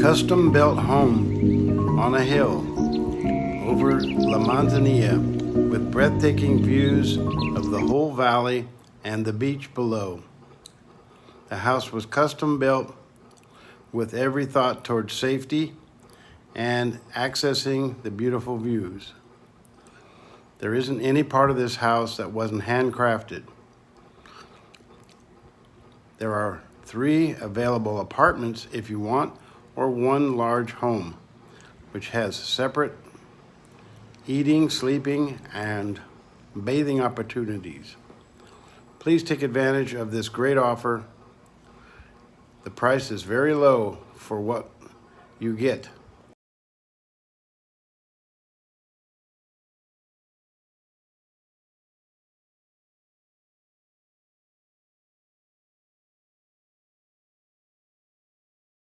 custom-built home on a hill over La Manzanilla with breathtaking views of the whole valley and the beach below. The house was custom-built with every thought towards safety and accessing the beautiful views. There isn't any part of this house that wasn't handcrafted. There are 3 available apartments if you want, or 1 large home, which has separate eating, sleeping, and bathing opportunities. Please take advantage of this great offer. The price is very low for what you get.